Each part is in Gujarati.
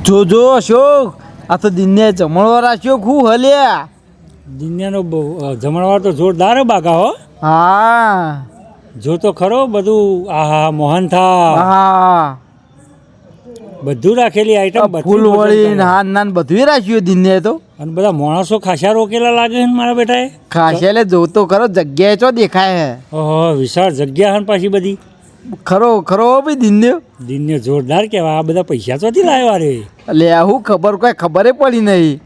જોજો અશોક, આ તો દિનને જમણવાર રાખ્યો ખૂબ હલ્યા. દિન્યાનો જમણવાર તો જોરદાર બાગા હો. હા જો તો ખરો બધું. આહા મોહન થા હા, બધું રાખેલી આઈટમ ફૂલ વળી નાન નાન બધું રાખ્યું દિનને તો. અને બધા માણસો ખાસા રોકેલા લાગે છે ને મારા બેટાએ. ખાસે એટલે જોતો ખરો, જગ્યાએ ચો દેખાય હે. ઓહો, વિશાળ જગ્યા હન પાછી બધી. ખરો ખરો ભાઈ દિનને. દિનને જોરદાર કહેવાય. આ બધા પૈસા ચોથી લાવ્યા રે. એટલે આવું ખબર કોઈ ખબરે પડી નહીં.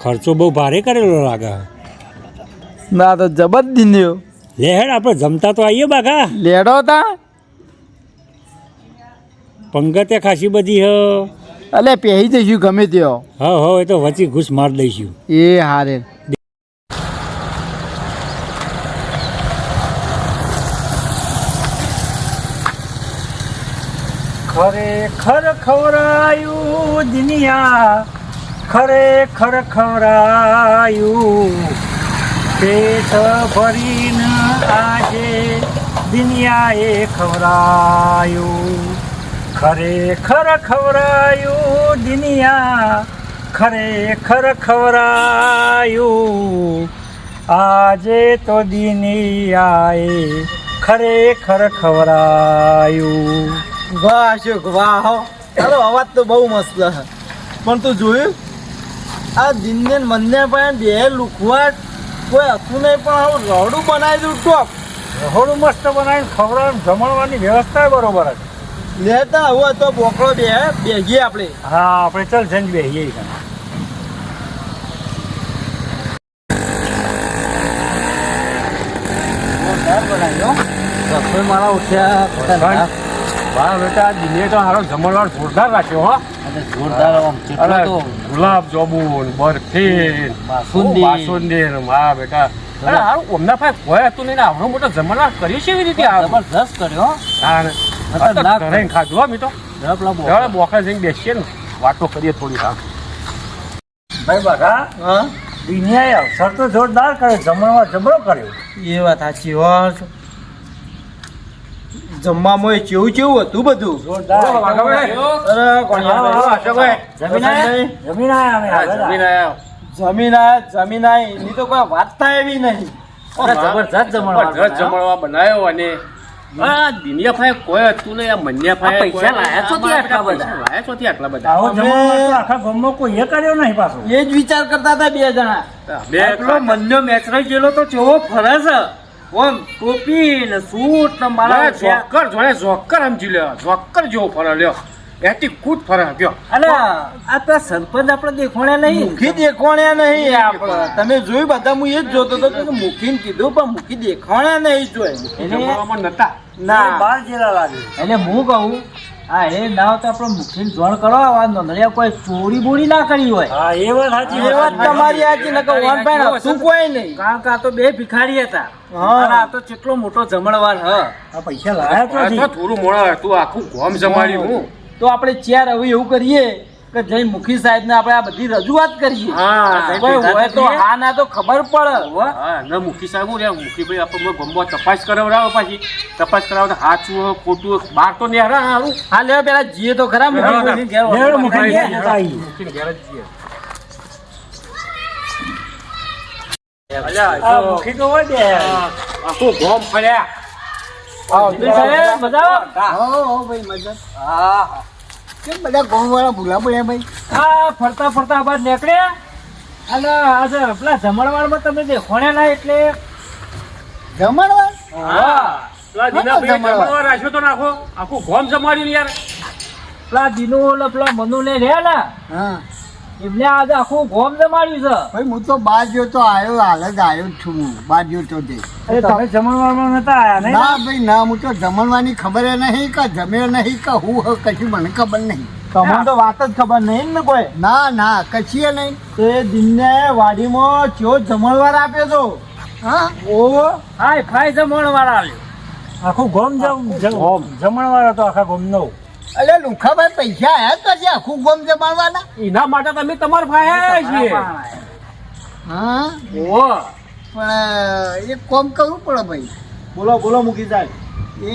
ખર્ચો બહુ ભારે કરેલો લાગે. ના તો જબર દિનને. લે હેડ આપણે જમતા તો આવીએ બાગા. લેડો તા પંગતે ખાસી બધી હ. એટલે પહેરી જઈશું ગમે ત્યો. હા એ તો વચ્ચે ઘૂસ માર દઈશું. એ હારે. ખરેખર ખવરાયું દુનિયા, ખરેખર ખવરાયું પેટ ભરીને આજે દુનિયાએ ખવરાયું. ખરેખર ખવરાયું દુનિયા, ખરેખર ખવરાયું આજે તો દુનિયાએ ખરેખર ખવરાયું. વાહ અશોક વાહ હો, તારો અવાજ તો બહુ મસ્ત છે. પણ તું જોયું આ દિનને મને પણ બે લુખવાટ કોઈ હતું નહીં, પણ આવું રડું બનાવી દઉં ટોપ. રહોડું મસ્ત બનાવીને ખવડાવવાનું જમણવાની વ્યવસ્થા બરોબર જ. લેતા હવે તો બોકડો બેગીએ આપણે. હા આપણે ચાલ જઈને બેસીએ. રસોઈ મારા ઉઠ્યા. વાહ બેટા, દિને તો હારો જમણવાર જોરદાર રાખ્યો હો. જોરદાર ગુલાબ જાંબુ, બરફી, બાસુંદી. વાહ બેટા, અરે હારું ઓમના ભાઈ કોઈ હતું નહીં ને આવડો મોટો જમણવાર કર્યો છે એવી રીતે. જબરદસ્ત કર્યો. ઘરે ખાધું હો મી તો. બોખા જઈને બેસીએ ને વાતો કરીએ થોડી. ભાઈ બાગા, હા દુનિયાએ અવસર તો જોરદાર કર્યો, જમણવાર જબરો કર્યો. એ વાત સાચી હો. જમવામાં કેવું કેવું હતું બધું. જોરદાર. જમીન આય એની તો કોઈ વાત થાય એવી નહીં. જબરજસ્ત જમણવાર બનાવ્યો. અને દિનિયા ભાઈ કોઈ હતું ને મન્યા ભાઈ આટલા બધા. આવો જમણવાર તો આખા ગામમાં કોઈએ કર્યો નહીં પાછો. એ જ વિચાર કરતા હતા બે જણા. બે મનનો મેચરાઈ ગયેલો તો કેવો ફરે છે. ઓમ ટોપી ને સૂટ ને મારા જોકર જોડે જોકર સમજી લ્યો. જોકર જેવો ફરે લ્યો. એથી કૂદ ફરે ગયો. અલે આ તો સરપંચ આપણે દેખોણ્યા નહીં. મુખી દેખોણ્યા નહીં આપણે. તમે જોયું બધા, હું એ જ જોતો હતો કે મુખીને કીધું પણ મુખી દેખોણ્યા નહીં જોઈ. જમવામાં નતા. ના બાર જેલા લાગે. એટલે હું કહું હા એ ના તો આપણે મુખીને જોણ કરો. આ નોંધણિયા કોઈ ચોરી બોરી ના કરી હોય. હા એ વાત સાચી. એ વાત તમારી સાચી. નકર વન ભાઈ શું કોઈ નહીં. કારણ કે આ તો બે ભિખારી હતા. અને આ તો કેટલો મોટો જમણવાર હ. આ પૈસા લાયા તો થોડું મોડા તું આખું ગોમ જમાડ્યું હું. તો આપણે ચાર હવે એવું કરીએ કે જઈ મુખી સાહેબ ને આપણે આ બધી રજૂઆત કરીએ. કોઈ હોય તો હા ના તો ખબર પડે. ના મુખી સાહેબ રે મુખી ભાઈ આપણે ગમવા તપાસ કરાવડાવો. પાછી તપાસ કરાવો સાચું ખોટું બહાર તો નહીં હારું. હા લે પેલા જીએ તો ખરા. મુખી ઘેર મુખી તો હોય બે. આખું ગોમ ફર્યા. બધા ગામ વાળા ભૂલા પડ્યા ભાઈ. આ ફરતા ફરતા બાદ નીકળ્યા અને આજે પેલા જમણવારમાં તમે દેખોણ્યા ના એટલે જમણવાર પેલા દીનાભાઈ જમણવાર રાખ્યો તો નાખો. આખું ગોમ જમાડ્યું યાર. પેલા દિનો પેલા મનુ ને રહ્યા ને હા એમને આજે આખું ગોમ જમાડ્યું છે. ભાઈ હું તો બાર જો તો આવ્યો, હાલ જ આવ્યો જ છું હું. બાર જો તો તે તમે જમણવારમાં નતા આયા નહીં? ના ભાઈ ના, હું તો જમણવાની ખબર નહીં કે જમે નહીં કે હું કશું મને ખબર નહીં. તમને તો વાત જ ખબર નહીં ને કોઈ? ના ના કશીએ નહીં. તે દિનને વાડીમાં ચો જમણવાર આપ્યો તો. હા ઓ હાય ફાય જમણવાર આવ્યો. આખું ગોમ જમણવાર હતો આખા ગોમ નો. અલે લુખાભાઈ પૈસા આયા તો છે આખું ગોમ જમાડવાના. એના માટે તમે તમારા ભાઈ આવ્યા છીએ. હા ઓ પણ એક કામ કરવું પડે ભાઈ. બોલો બોલો મૂકી જાય. એ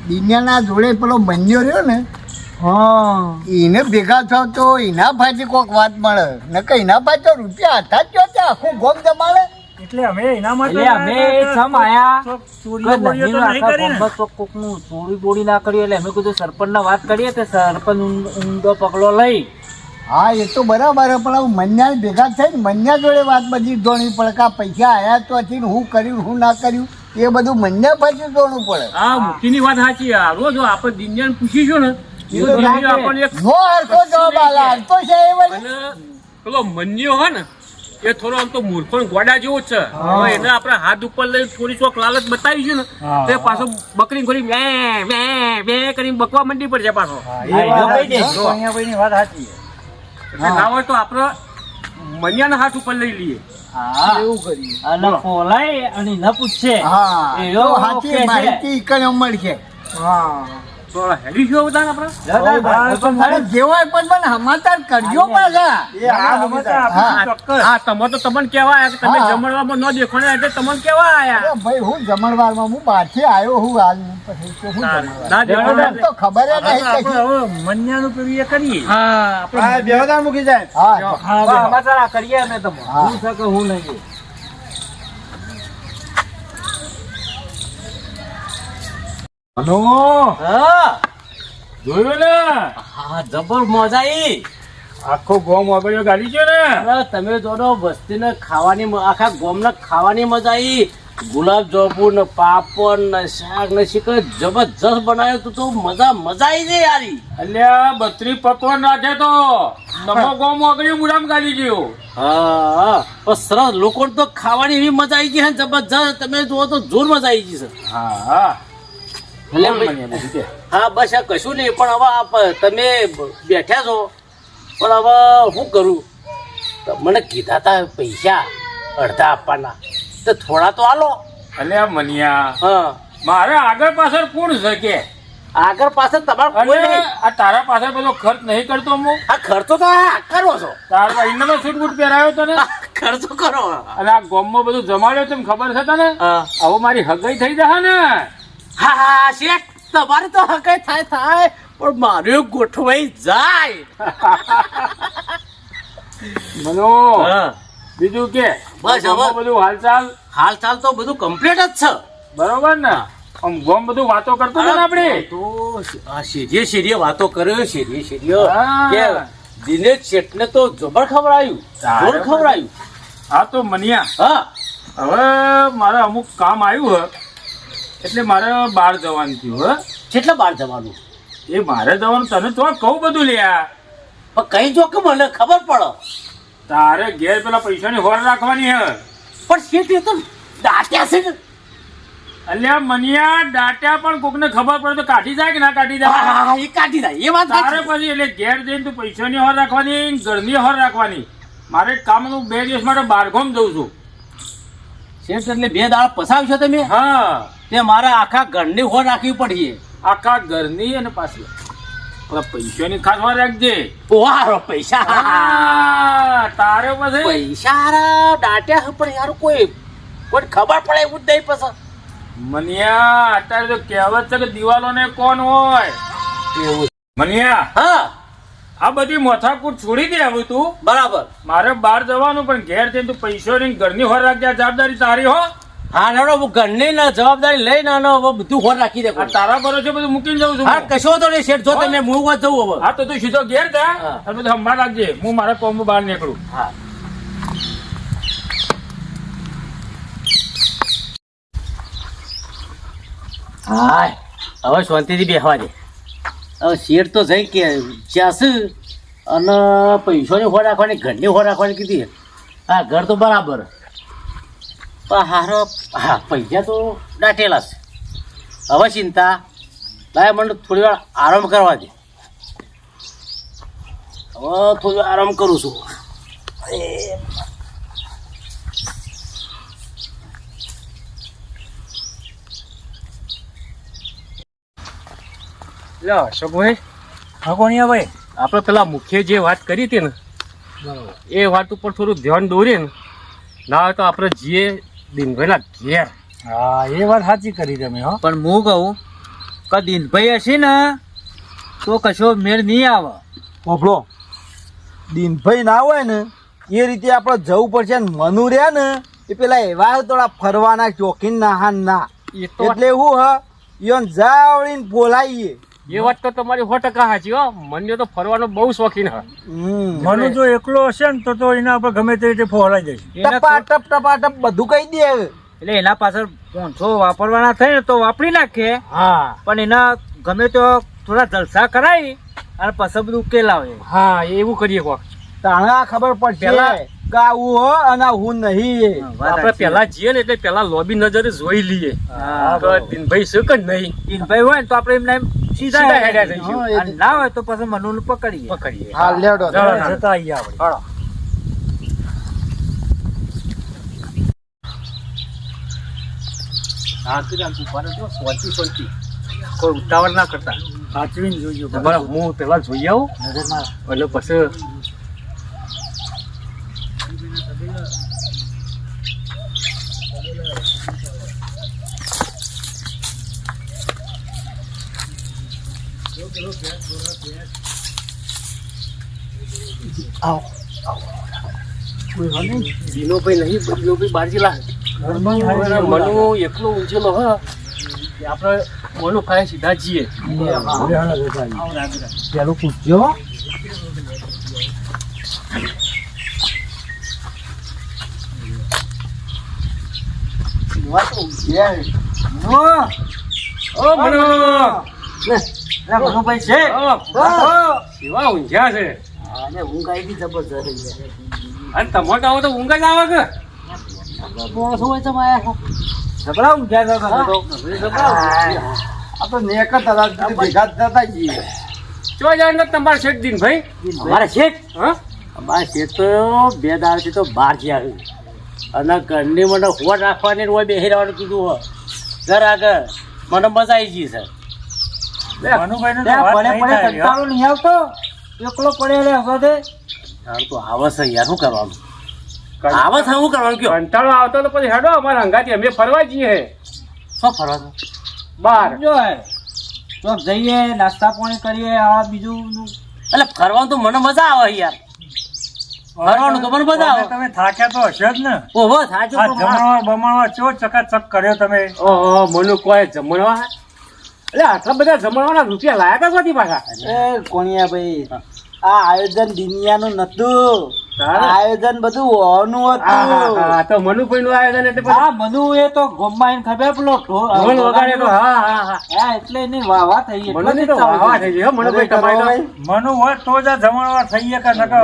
દિન્યાના જોડે પેલો બન્યો રહ્યો ને એને ભેગા થાવ તો એના ભાઈ કોક વાત મળે ને કે એના ભાઈ તો રૂપિયા હતા જ જો આખું ગોમ જમાડે. એટલે અમે એના માટે એટલે અમે સમ આયા ચોરીઓ બોરીઓ તો નહીં કરી ને. કોકનું ચોરી બોરી ના કરી એટલે અમે કીધું સરપંચ વાત કરીએ તો સરપંચ ઊંડો પગલો લઈ. હા એ તો બરાબર હે, પણ હવે મન્યા ભેગા થઈને મન્યા જોડે વાત બધી જોડવી પડે કે આ પૈસા આયા તો હતી ને હું કર્યું હું ના કર્યું એ બધું મન્યા પછી જોડવું પડે. હા મુખીની વાત સાચી આ રોજ આપણે દિનજાને પૂછીશું ને તો દિનજાને આપણને એક નો હરખો જવાબ આલે, હાલતો છે એ વળી. અને પેલો મન્યો હોય ને એ થોડો આમ તો મૂર્ખો ને ગોડા જેવો જ છે. હવે એને આપણે હાથ ઉપર લઈ થોડી ચોક લાલચ બતાવીશું ને તો એ પાછો બકરી ઘોડી બે બે બે કરીને બકવા મંડી પડશે પાછો. અહીંયા ભાઈની વાત સાચી છે. એટલે ના હોય તો આપણે મન્યાના હાથ ઉપર લઈ લઈએ. એવું કરીએ. અને ફોલાય અને ન પૂછશે. હા એવો તો સાચી કે છે. માહિતી ઈકણે મળશે. તો હેડી શું બધા આપણે અરે જેવાય પણ મને સમાચાર કરજો પાછા. હા તમે તો તમને કેવા આયા કે તમે હા. જમણવામાં ન દેખોને એટલે તમને કેવા આયા અરે ભાઈ હું જમણવારમાં હું બહારથી આવ્યો હું હાલ પછી તો હું જમણવાર. ના દેખો મને તો ખબર જ નહીં કશી. હવે મન્યાનું પેલું એ કરીએ. હા હા સમાચાર કરીએ અમે તમે હા. હું છે કે હું નહીં. હા જોયું ને હા જબર મજા આવી. આખો ગોમ વગડ્યો ગાડી છે ને અરે તમે જોડો વસ્તીને ખાવાની આખા ગામને ખાવાની મજા આવી. ગુલાબ જાંબુ ને પાપડ ને શાક ને શીખર જબરજસ્ત બનાવ્યો તું તો મજા આવી જાય યારી. અલ્યા 32 પકવાન રાખે તો નમો ગોમ વગડ્યો મુરામ ગાડી જેવો. હા પણ સરસ લોકોને તો ખાવાની એવી મજા આવી ગઈ છે ને જબરજસ્ત. તમે જુઓ તો જોર મજા આવી ગઈ છે. હા એટલે ભાઈ, હા બસ આ કશું નહીં પણ હવે તમે બેઠા છો પણ હવે શું કરું મને કીધા તા પૈસા અડધા આપવાના તો થોડા તો આલો. અલ્યા મનિયા હા મારે આગળ પાછળ કોણ છે કે આગળ પાછળ તમારે કોઈ અને નહીં. આ તારા પાછળ બધો ખર્ચ નહીં કરતો હું આ ખર્ચો તો આ કરો છો. તારા ઇન્નમાં સૂટ બૂટ પહેરાયો તને ખર્ચો કરો. અને આ ગોમમાં બધું જમાડ્યો તને ખબર છે તને હા હવે મારી હગાઈ થઈ જશે ને હા શેઠ તમારે તો હકાઈ થાય પણ મારે ગોઠવાઈ જાય. મનો હા બીજું કે બસ હવે. ગોમમાં બધું હાલચાલ હાલ ચાલ તો બધું કમ્પ્લીટ જ છે. બરોબર ને આમ ગોમ બધું વાતો કરતો હતો ને આપણે તો આ શેરીએ વાતો કર્યો શેરીએ હા. કે દિનેશ શેઠને તો જબર ખવડાયું જોર ખવડાયું. હા તો મનિયા હા હવે મારે અમુક કામ આવ્યું હે એટલે મારે બહાર જવાનું થયું હે કેટલા બાર જવાનું એ મારે જવાનું તને તો કહું બધું લ્યા પણ કઈ જો કે મને ખબર પડે. તારે ઘેર પેલા પૈસાની હોર રાખવાની હે પણ શેઠ એ તો દાટ્યા છે ને. અલ્યા મનિયા દાટ્યા પણ કોકને ખબર પડે તો કાઢી જાય કે ના કાઢી જાય હા, એ કાઢી જાય એ વાત તારે સાચી. પછી એટલે ઘેર જઈને તું પૈસાની હોર રાખવાની ઘરની હોર રાખવાની. મારે કામનું 2 દિવસ માટે બહારગામ જઉં છું. શેઠ એટલે 2 દાડા પસાવશો તમે હા તે મારે આખા ઘરની હોર રાખવી પડી. આખા ઘરની અને પાછી પેલા પૈસાની ખાસ વાર રાખજે. ઓહારો પૈસા હા, તારે પછી પૈસા હારા દાટ્યા છે પણ યાર કોઈ ખબર પડે એવું જ નહીં પછી. મનિયા અત્યારે તો કહેવત છે કે દિવાલોને કોણ હોય. એવું મનિયા હા આ બધી મથાકૂટ છોડી દે હવે તું. બરાબર. મારે બહાર જવાનું પણ ઘેર જઈને તું પૈસોની ઘરની હોર રાખજે. આ જવાબદારી તારી હો. હા નાનો હું ઘરની ના જવાબદારી લઈને આનો હવે બધું હોર રાખી દે. આ તારા પર છે બધું મૂકીને જાઉં છું હા હું. કશો તો નહીં શેઠ જો તમે હું વાત જવું હવે. હા તો તું સીધો ઘેર જા હા. અને બધું સંભાળ રાખજે. હું મારા કોમમાં બહાર નીકળું. હા હાય હવે શાંતિથી બેસવા દે. હવે શેઠ તો જઈ કે જ્યાંશે અને પૈસાની હોર રાખવાની ઘરની હોર રાખવાની કીધી. હા ઘર તો બરાબર પણ હારો હા પૈસા તો દાટેલા છે. હવે ચિંતા લાય મને થોડી વાર આરામ કરવા દે. હવે થોડી વાર આરામ કરું છું. લ્યો શોભાઈ ભગોણિયા ભાઈ આપણે પેલા મુખ્ય જે વાત કરી હતી ને એ વાત ઉપર થોડું ધ્યાન દોરીએ ને ના હોય તો આપણે જઈએ દિનભાઈના ઘેર. હા એ વાત સાચી કરી તમે હો. પણ હું કહું કે દિનભાઈ હશે ને તો કશો મેળ નહીં આવે. પોપડો દિનભાઈ ના હોય ને એ રીતે આપણે જવું પડશે ને મનુ રહ્યા ને એ પેલા એવા થોડા ફરવાના ચોકીન ના એ તો એટલે હું ઈયોન જાવડીને બોલાઈએ. એ વાત તો તમારી 100% સાચી હો. મને તો ફરવાનો બહુ શોખીન હ. મનુ જો એકલો હશે ને તો એના ઉપર ગમે તે રીતે ફોલાઈ જશે. ટપા બધું કહી દે. એટલે એના પાછળ 500 વાપરવાના થાય ને તો વાપરી નાખે. હા પણ એના ગમે તો થોડા જલસા કરાવી અને પછી બધું ઉકેલાવે. હા એવું કરીએ કોક. તાણા ખબર પડશે કે આવું હો અને હું નહીં. આપણે પેલા જઈએ ને એટલે પેલા લોબી નજરે જોઈ લઈએ કે દિનભાઈ છે કે નહીં. દિનભાઈ હોય ને તો આપણે એમને સીધા સીધા હેડ્યા જઈશું. અને ના હોય તો પછી મનુને પકડીએ. હા લેડો જતા આવીએ આપણે. કોઈ ઉતાવળ ના કરતા. સાચવીને જોજો. બરાબર હું પેલા જોઈ આવું એટલે પછી દિનોભાઈ નહીં દિનોભાઈ બારજીલા મનુ એકલો ઊંચેલો હ આપણે મનુ ખાય સીધા જઈએ. પેલું પૂછજો. ઓ મનુ મનુભાઈ છે. કેવા ઊંઝ્યા છે. અને ઊંઘ આવી ગઈ જબરજસ્ત. અને તમારે આવો તો ઊંઘ જ આવે કે જબરા ઊંઘ્યા હતા. આ તો નેક ભેગા થતા જઈએ. ચો જાય ને તમારે શેઠ દિનભાઈ. અમારે શેઠ હા અમારે શેઠ તો 2 દાડથી તો બહાર ગયા છે અને ઘરની મને હોટ રાખવાની હોય બેસી રહેવાનું કીધું હોય ઘર આગળ મને મજા આવી ગઈ છે. મનુભાઈને તો વાત નહીં થાય. કંટાળો નહીં આવતો એકલો પડે રે હવે. યાર તો આવે છે યાર શું કરવાનું આવે છે શું કરવાનું કયો કંટાળો આવતો તો પછી હેડો અમારા હંગાથી અમે ફરવા જઈએ શું ફરવાનું બાર. જો તો જઈએ નાસ્તા પાણી કરીએ આ બીજું. એટલે ફરવાનું તો મને મજા આવે યાર ફરવાનું તો મને મજા આવે. તમે થાક્યા તો હશે જ ને. ઓહો સાચું પણ જમણવાર બમણવાર ચો ચકાચક કર્યો તમે. ઓહો મનુ કોઈ જમણવા એટલે આટલા બધા જમણવાના રૂપિયા લાયા તા ક્યાંથી પાછા. એ કોણિયા ભાઈ આ આયોજન દુનિયાનું નતું. આયોજન બધું હોવાનું હતું. હા તો મનુભાઈ નું આયોજન એટલે હા મનુ એ તો ગોમમાં એને ખબર પેલો ઢોલ વગાડે તો હા હા હા હા એટલે એની વાહ થઈ. મનુની તો વાહ થઈ ગઈ હો મનુભાઈ તમારી તો. મનુ હોય તો જ જમણવાર થઈએ કે નકર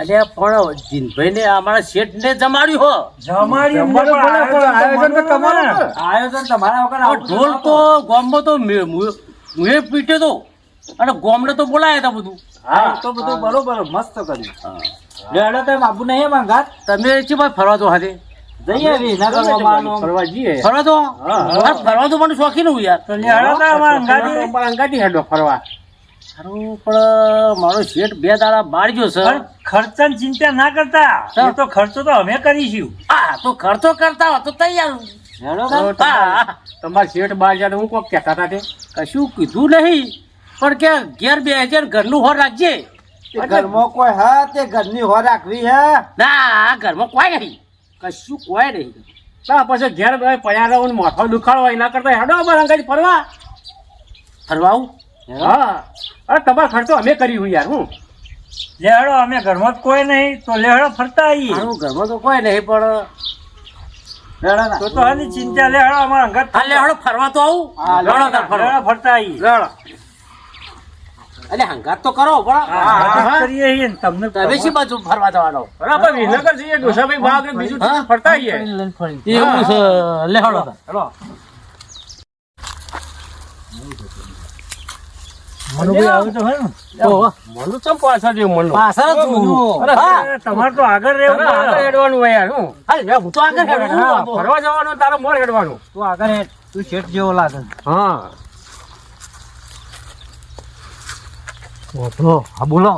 અરે પણ જીનભાઈ ને અમારા શેઠ ને જમાડ્યું હો આયોજન તો તમારું. આયોજન તમારા વગર આ ઢોલ તો ગામમાં તો મુએ પીટ્યો તો અને ગામડે તો બોલાયા હતા બધું. હા તો બધું બરોબર મસ્ત કર્યું. લેડો તો બાબુ નહીં મંગાત તમે છે ભાઈ ફરવા તો હાથે જઈએ વી ના કરવા ફરવા જઈએ ફરવા તો ફરવા તો મને શોખીન હું યાર. લેડો તો અમારા અંગાથી હેડો ફરવા. સારું પણ મારો શેઠ 2 દાડા બહાર ગયો છે. ખર્ચાની ચિંતા ના કરતા. એ તો ખર્ચો તો અમે કરીશું. હા તો ખર્ચો કરતા હો તો તૈયાર. હા તમારા શેઠ બહાર જાય હું કોક કહેતા હતા તે કશું કીધું નહીં પણ કે ઘેર 2000 ઘરનું હોર રાખજે. ઘરમાં કોઈ હા તે ઘરની હો રાખવી હે. ના ઘરમાં કોઈ નહીં કશું કોઈ નહીં. ના પછી ઘેર પડ્યા રહો ને માથો દુખાડો હોય એના કરતા હેડો અમારા અંગાથી ફરવા. ફરવા આવું હા અરે તમારો ખર્ચો અમે કર્યું યાર. હું લેડો અમે ઘરમાં જ કોઈ નહીં તો લેડો ફરતા આવીએ. મારું ઘરમાં તો કોઈ નહીં પણ તો હાલી ચિંતા લેડો અમારા અંગત. હા લેવડો ફરવા તો આવું. લેવડો તાર ફરવા લેડો ફરતા આવીએ. લેડો. એટલે હંગાત તો કરો પણ કરીએ છીએ ને તમને તમે શી બાજુ ફરવા જવાનો બરાબર વિસનગર જઈએ ડોસાભાઈ બાગ ને બીજું હા? ફરતા આવીએ. એવું છે લેવડો તાર. હેડો. મનુભાઈ આવે તો હોય ને. ઓહો. મનુ ચમ પાછા જેવું મનુ. પાછળ જ છું. અરે, હા. તમારે તો આગળ રહેવું. તારે આગળ હેડવાનું હોય યાર. હું હાલ લે, હું તો આગળ હેડું. હા, ફરવા જવાનું તારે મોર હેડવાનું. તું આગળ હેડ. તું શેઠ જેવો લાગે. હા બોલો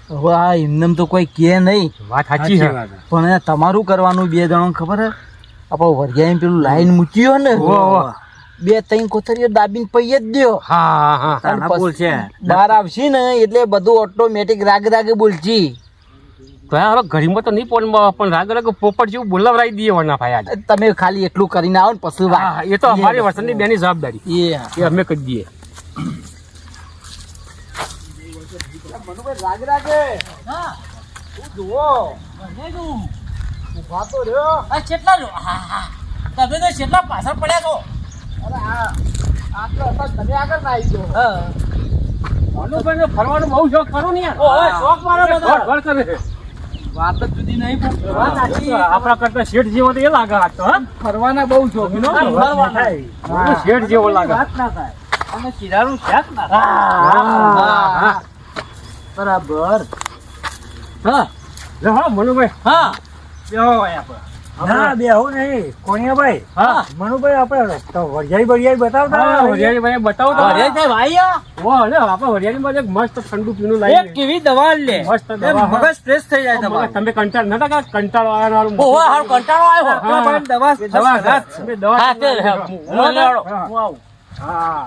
હવે આ એમને તો કોઈ કે નહીં. વાત સાચી છે. પણ તમારું કરવાનું 2 જણો ખબર હે આપણે વરિયાળી પેલું લાઈન મૂક્યું ને 2-3 કોથળીઓ દાબીને પૈ જ દ્યો. હા હા અને પછી બહાર આવશે ને એટલે બધું ઓટોમેટિક રાગ રાગે બોલજી. તો હવે ઘડીમાં તો નહીં પણ રાગ રાગ પોપટ જેવું બોલાવરાઈ દઈએ વરના ભાઈ આજે. તમે ખાલી એટલું કરીને આવો ને પછી વાત. હા, એ તો અમારી વસંતની બેની જવાબદારી એ એ અમે કરી દઈએ. મનુભાઈ રાગ રાગે તું જુઓ ઉભા તો રહ્યો. કેટલા લો તમે તો કેટલા પાછળ પડ્યા છો. અરે આટલો હતો તમે આગળ ના આવી ગયો. મનુભાઈને ફરવાનો બહુ શોખ ખરો ને યાર. ઓહો, શોખ મારો બધો. ફળ કરે. વાત જ જુદી નહીં પણ વાત સાચી. આપણા કરતા શેઠ જેવો તો એ લાગે આ તો, હા? ફરવાના બહુ શોખ ફરવાના. બધું શેઠ જેવો લાગે. વાત ના થાય અને શીરાનું શાક ના થાય. હા. બરાબર. હા. લે હા, મનુભાઈ. હા બેહો ભાઈ આપણે. ના બેહો નહીં કોણિયાભાઈ. હા. મનુભાઈ આપણે તો વરિયાળી બતાવતા હા, વરિયાળીભાઈ બતાવો તો. અરે તે ભાઈ વાહ, લે, આપણે વરિયાળીમાં એક મસ્ત ઠંડુ પીણું લાવી. એક કેવી દવા લે મસ્ત દવા. મગજ ફ્રેશ થઈ જાય તમારું. તમે કંટાળ નતા કે કંટાળો વાળું ઓહો હાલ કંટાળો આવ્યો. હા. દવા દવા. તમે દવા. હા તે હું લેવડો. હા. હા